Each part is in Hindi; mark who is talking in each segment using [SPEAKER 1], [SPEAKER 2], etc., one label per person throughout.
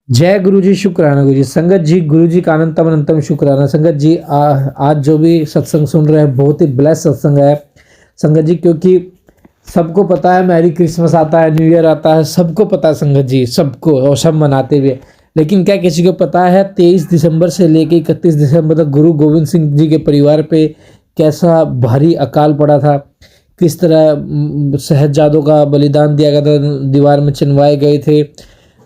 [SPEAKER 1] जय गुरु जी, शुक्राना गुरु जी। संगत जी, गुरु जी का अनंतम अनंतम शुक्राना। संगत जी, आज जो भी सत्संग सुन रहे हैं, बहुत ही ब्लेस सत्संग है संगत जी, क्योंकि सबको पता है मैरी क्रिसमस आता है, न्यू ईयर आता है, सबको पता है संगत जी, सबको, और सब मनाते भी है। लेकिन क्या किसी को पता है 23 दिसंबर से लेकर 31 दिसंबर तक गुरु गोविंद सिंह जी के परिवार पे कैसा भारी अकाल पड़ा था, किस तरह साहिबजादों का बलिदान दिया गया था, दीवार में चिनवाए गए थे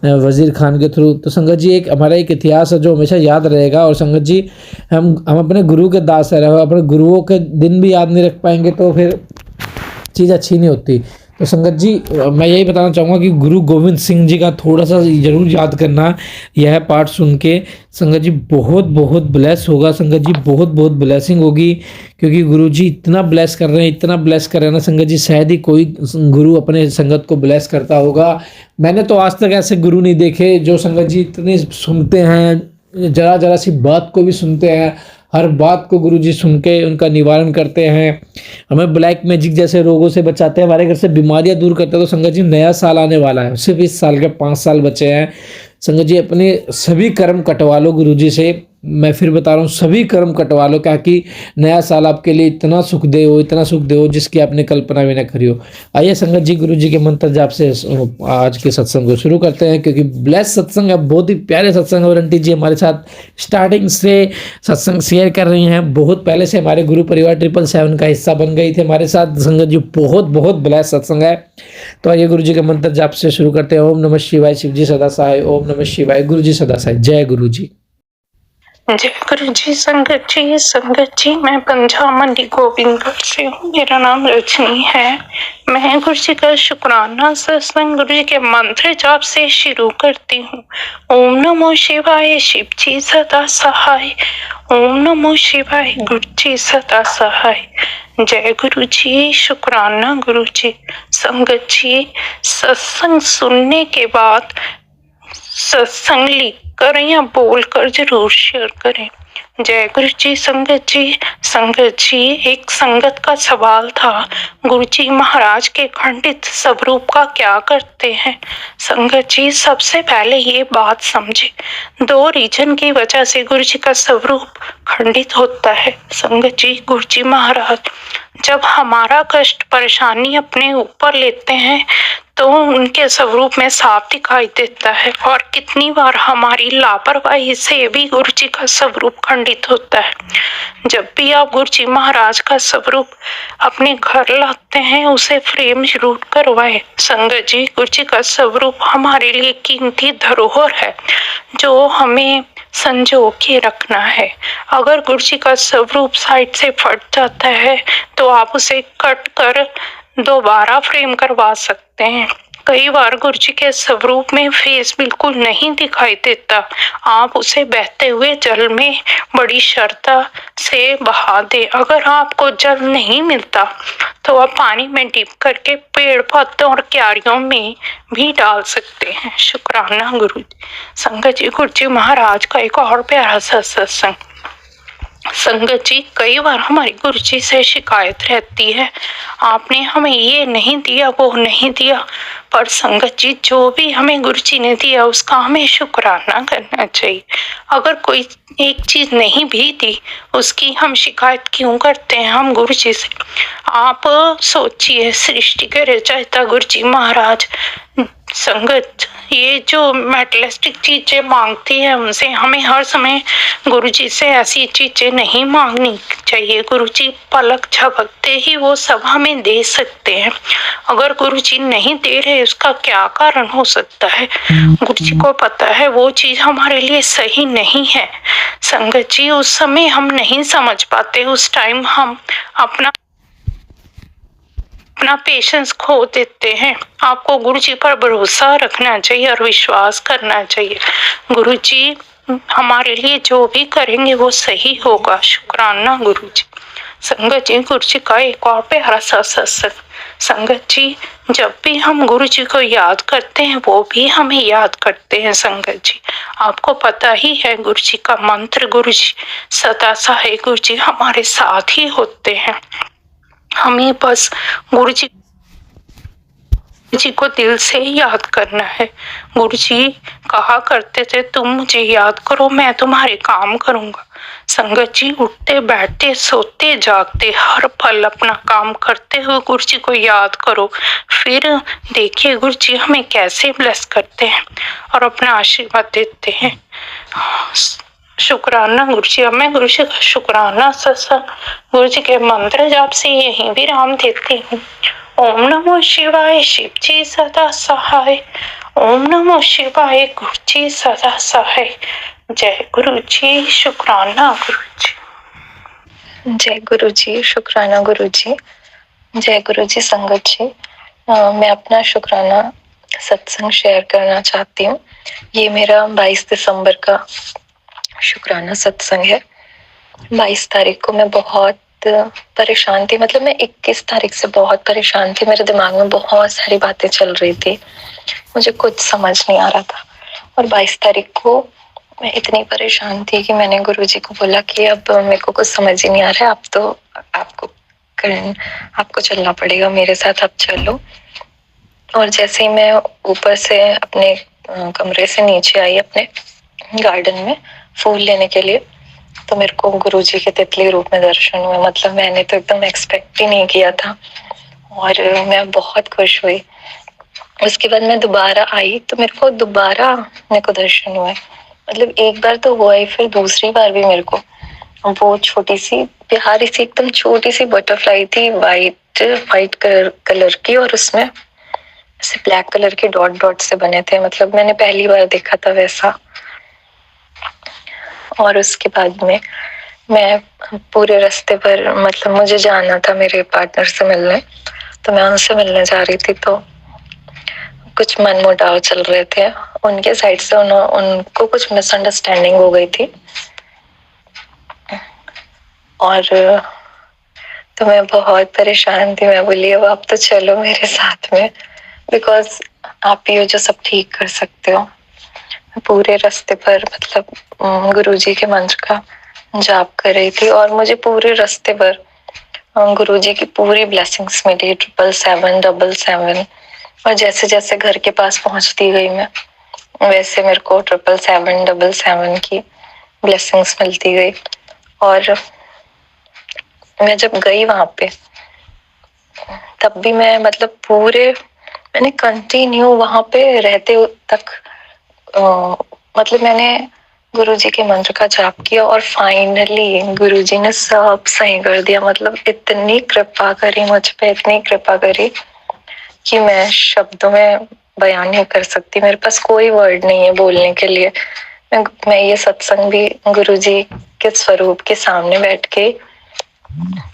[SPEAKER 1] वजीर खान के थ्रू। तो संगत जी, एक हमारा एक इतिहास है जो हमेशा याद रहेगा। और संगत जी, हम अपने गुरु के दास है, अपने गुरुओं के दिन भी याद नहीं रख पाएंगे तो फिर चीज़ अच्छी नहीं होती। तो संगत जी, मैं यही बताना चाहूँगा कि गुरु गोविंद सिंह जी का थोड़ा सा जरूर याद करना, यह पाठ सुन के संगत जी बहुत बहुत ब्लेस होगा। संगत जी बहुत बहुत ब्लेसिंग होगी, क्योंकि गुरु जी इतना ब्लेस कर रहे हैं, इतना ब्लेस कर रहे हैं ना संगत जी, शायद ही कोई गुरु अपने संगत को ब्लेस करता होगा। मैंने तो आज तक ऐसे गुरु नहीं देखे जो संगत जी इतने सुनते हैं, जरा जरा सी बात को भी सुनते हैं, हर बात को गुरुजी सुन के उनका निवारण करते हैं, हमें ब्लैक मैजिक जैसे रोगों से बचाते हैं, हमारे घर से बीमारियां दूर करते हैं। तो संगत जी, नया साल आने वाला है, सिर्फ इस साल के 5 साल बचे हैं। संगत जी, अपने सभी कर्म कटवा लो गुरुजी से, मैं फिर बता रहा हूँ, सभी कर्म कटवा लो, क्या कि नया साल आपके लिए इतना सुख दे हो, इतना सुख दे हो जिसकी आपने कल्पना भी ना करी हो। आइए संगत जी, गुरु जी के मंत्र जाप से आज के सत्संग को शुरू करते हैं, क्योंकि ब्लेस सत्संग है, बहुत ही प्यारे सत्संग है। और आंटी जी हमारे साथ स्टार्टिंग से सत्संग शेयर कर रही हैं, बहुत पहले से हमारे गुरु परिवार 777 का हिस्सा बन गई थी हमारे साथ। संगत जी, बहुत बहुत ब्लेस सत्संग है। तो आइए गुरु जी के मंत्र जाप से शुरू करते हैं। ओम नमः शिवाय, शिव जी सदा सहाय। ओम नमः शिवाय, गुरु जी सदा सहाय। जय गुरु जी।
[SPEAKER 2] जय गुरु जी। संगत जी, मैं पंजाब मंडी गोबिंदगढ़ से हूँ। मेरा नाम रजनी है। मैं गुरु जी का शुक्राना सत्संग गुरु जी के मंत्र जाप से शुरू करती हूँ। ओम नमो शिवाय, शिव जी सदा सहाय। ओम नमो शिवाय, गुरु जी सदा सहाय। जय गुरु जी, शुक्राना गुरु जी। संगत जी, सत्संग सुनने के बाद सत्संग लिख कर या बोल कर जरूर शेयर करें। जय गुरु जी। संगत जी, एक संगत का सवाल था, गुरु जी महाराज के खंडित स्वरूप का क्या करते हैं। संगत जी, सबसे पहले ये बात समझे, 2 रीजन की वजह से गुरु जी का स्वरूप खंडित होता है। संगत जी, गुरु जी महाराज जब हमारा कष्ट परेशानी अपने ऊपर लेते हैं तो उनके स्वरूप में साफ दिखाई देता है, और कितनी बार हमारी लापरवाही से भी गुरु जी का स्वरूप खंडित होता है। जब भी आप गुरु जी महाराज का स्वरूप अपने घर लाते हैं, उसे फ्रेम जरूर करवाए। संगत जी, गुरु जी का स्वरूप हमारे लिए कीमती धरोहर है जो हमें संजो के रखना है। अगर गुरु जी का स्वरूप साइड से फट जाता है तो आप उसे कट कर दोबारा फ्रेम करवा सकते हैं। कई बार गुरु जी के स्वरूप में फेस बिल्कुल नहीं दिखाई देता, आप उसे बहते हुए जल में बड़ी श्रद्धा से बहा दे। अगर आपको जल नहीं मिलता तो आप पानी में डिप करके पेड़ पौधों और क्यारियों में भी डाल सकते हैं। शुक्राना गुरु जी। संगत जी, गुरु जी महाराज का एक और प्यारा सा सत्संग। संगत जी, कई बार हमारी गुरु जी से शिकायत रहती है, आपने हमें ये नहीं दिया, वो नहीं दिया। पर संगत जी, जो भी हमें गुरु जी ने दिया उसका हमें शुक्राना करना चाहिए। अगर कोई एक चीज नहीं भी दी, उसकी हम शिकायत क्यों करते हैं हम गुरु जी से। आप सोचिए, सृष्टि के रचयिता गुरु जी महाराज, संगत ये जो मेटलिस्टिक चीजें मांगती है उनसे हमें हर समय गुरु जी से ऐसी चीजें नहीं मांगनी चाहिए। गुरु जी पलक झपकते ही वो सब हमें दे सकते हैं। अगर गुरु जी नहीं दे रहे, उसका क्या कारण हो सकता है, गुरु जी को पता है। वो चीज हमारे लिए सही नहीं है। संगत जी, उस समय हम नहीं समझ पाते, उस टाइम हम अपना पेशेंस खो देते हैं। आपको गुरु जी पर भरोसा रखना चाहिए और विश्वास करना चाहिए। गुरु जी हमारे लिए जो भी करेंगे वो सही होगा। शुक्राना गुरु जी। संगत जी, गुरु जी का एक और प्यारा सा सत्संग। संगत जी, जब भी हम गुरु जी को याद करते हैं वो भी हमें याद करते हैं। संगत जी, आपको पता ही है गुरु जी का मंत्र, गुरु जी सदा सहाय। गुरु जी हमारे साथ ही होते हैं, हमें बस गुरु जी जी को दिल से याद करना है। गुरु जी कहा करते थे, तुम मुझे याद करो, मैं तुम्हारे काम करूंगा। संगत जी उठते बैठते सोते जागते हर पल अपना काम करते हुए गुरु जी को याद करो। फिर देखिए गुरु जी हमें कैसे ब्लेस करते हैं और अपना आशीर्वाद देते हैं। शुक्राना गुरु जी। अब मैं गुरु जी का शुक्राना सत्संग गुरु जी के मंत्र जाप से यहीं विराम देती हूँ। ओम नमो शिवाय, शिव जी सदा सहाय। ओम नमो शिवाय, गुरु जी सदा सहाय। जय गुरु जी, शुक्राना गुरु जी।
[SPEAKER 3] जय गुरु जी, शुक्राना गुरु जी। जय गुरु जी। संगत जी, मैं अपना शुक्राना सत्संग शेयर करना चाहती हूँ। ये मेरा 22 दिसंबर का शुक्राना सत्संग है। 22 तारीख को मैं बहुत परेशान थी, मतलब मैं 21 तारीख से बहुत परेशान थी। मेरे दिमाग में बहुत सारी बातें चल रही थी, मुझे कुछ समझ नहीं आ रहा था। और 22 तारीख को मैं इतनी परेशान थी कि मैंने गुरुजी को बोला कि अब मेरे को कुछ समझ ही नहीं आ रहा है, अब तो आपको चलना पड़ेगा मेरे साथ, अब चलो। और जैसे ही मैं ऊपर से अपने कमरे से नीचे आई अपने गार्डन में फूल लेने के लिए, तो मेरे को गुरुजी के तितली रूप में दर्शन हुए। मतलब मैंने तो एकदम एक्सपेक्ट ही नहीं किया था और मैं बहुत खुश हुई। उसके बाद मैं दोबारा आई तो मेरे को दर्शन हुए। मतलब एक बार तो हुआ ही, फिर दूसरी बार भी मेरे को वो छोटी सी प्यारी सी एकदम छोटी सी बटरफ्लाई थी, वाइट कलर की, और उसमें ऐसे ब्लैक कलर के डॉट डॉट से बने थे। मतलब मैंने पहली बार देखा था वैसा। और उसके बाद में मैं पूरे रास्ते पर, मतलब मुझे जाना था मेरे पार्टनर से मिलने, तो मैं उनसे मिलने जा रही थी, तो कुछ मनमुटाव चल रहे थे उनके साइड से। उनको कुछ मिसअंडरस्टैंडिंग हो गई थी और तो मैं बहुत परेशान थी। मैं बोली अब आप तो चलो मेरे साथ में, बिकॉज आप ही हो जो सब ठीक कर सकते हो। मैं पूरे रास्ते पर मतलब गुरुजी के मंत्र का जाप कर रही थी और मुझे पूरे रास्ते पर गुरुजी की पूरी ब्लेसिंग्स मिली, 777 और जैसे जैसे घर के पास पहुंचती गई मैं, वैसे मेरे को 777 की ब्लेसिंग्स मिलती गई। और मैं जब गई वहां पे, तब भी मैं मतलब मैंने कंटिन्यू वहां पे रहते तक मतलब मैंने गुरुजी के मंत्र का जाप किया और फाइनली गुरुजी ने सब सही कर दिया। मतलब इतनी कृपा करी मुझ पे, इतनी कृपा करी कि मैं शब्दों में बयान नहीं कर सकती। मेरे पास कोई वर्ड नहीं है बोलने के लिए। मैं ये सत्संग भी गुरुजी के स्वरूप के सामने बैठ के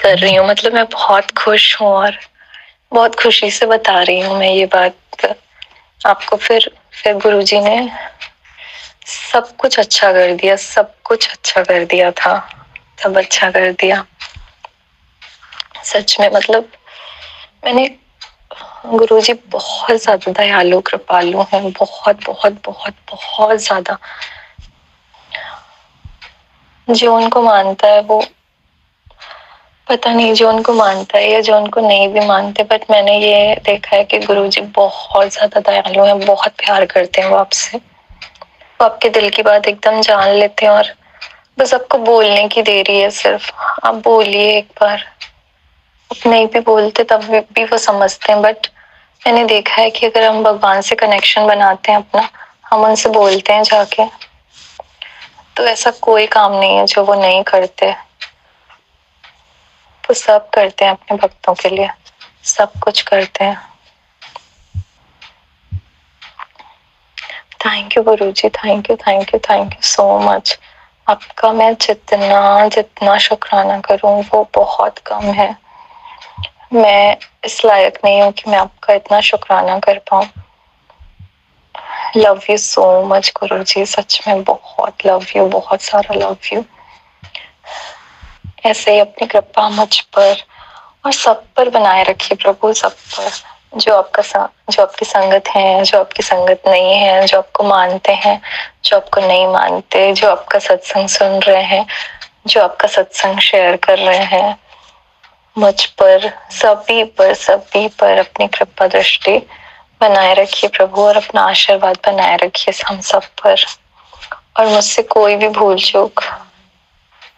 [SPEAKER 3] कर रही हूँ। मतलब मैं बहुत खुश हूँ और बहुत खुशी से बता रही हूँ मैं ये बात आपको। फिर गुरुजी ने सब कुछ अच्छा कर दिया, सब कुछ अच्छा कर दिया था, सब अच्छा कर दिया सच में। मतलब मैंने गुरुजी बहुत ज्यादा दयालु कृपालु हैं, बहुत बहुत बहुत बहुत ज्यादा। जो उनको मानता है वो, पता नहीं जो उनको मानता है या जो उनको नहीं भी मानते, बट मैंने ये देखा है कि गुरुजी बहुत ज्यादा दयालु हैं, बहुत प्यार करते हैं वो आपसे। वो आपके दिल की बात एकदम जान लेते हैं और बस आपको बोलने की देरी है। सिर्फ आप बोलिए एक बार, आप नहीं भी बोलते तब भी वो समझते हैं। बट मैंने देखा है कि अगर हम भगवान से कनेक्शन बनाते हैं अपना, हम उनसे बोलते हैं जाके, तो ऐसा कोई काम नहीं है जो वो नहीं करते। वो सब करते हैं अपने भक्तों के लिए, सब कुछ करते हैं। Thank you Guruji, thank you thank you thank you so much. आपका मैं जितना शुक्राना करूं वो बहुत कम है। मैं इस लायक नहीं हूँ कि मैं आपका इतना शुक्राना कर पाऊं। लव यू सो मच गुरुजी, सच में बहुत लव यू, बहुत सारा लव यू। ऐसे ही अपनी कृपा मुझ पर और सब पर बनाए रखिए प्रभु, सब पर। जो आपकी संगत है, जो आपकी संगत नहीं है, जो आपको मानते हैं, जो आपको नहीं मानते, जो आपका सत्संग सुन रहे हैं, जो आपका सत्संग शेयर कर रहे हैं, मुझ पर, सभी पर अपनी कृपा दृष्टि बनाए रखिए प्रभु, और अपना आशीर्वाद बनाए रखिए हम सब पर। और मुझसे कोई भी भूल चूक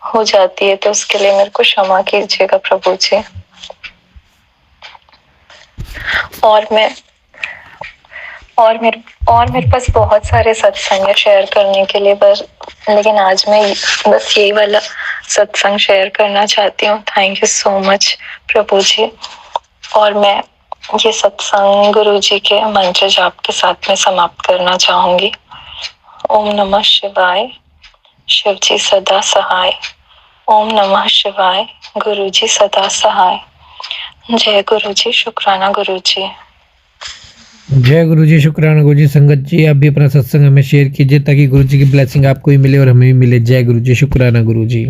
[SPEAKER 3] हो जाती है तो उसके लिए मेरे को क्षमा कीजिएगा प्रभु जी। और मेरे पास बहुत सारे सत्संग है शेयर करने के लिए, लेकिन आज मैं बस यही वाला सत्संग शेयर करना चाहती हूँ। थैंक यू सो मच प्रभु जी। और मैं ये सत्संग गुरु जी के मंत्र जाप के साथ में समाप्त करना चाहूंगी। ओम नमः शिवाय, शिव जी सदा सहाय। ओम नमः शिवाय, गुरु जी सदा सहाय। जय गुरु जी, शुक्राना गुरु जी।
[SPEAKER 1] जय गुरु जी, शुक्राना गुरु जी। संगत जी, आप भी अपना सत्संग हमें शेयर कीजिए ताकि गुरु जी की ब्लेसिंग आपको भी मिले और हमें भी मिले। जय गुरु जी, शुक्राना गुरु जी।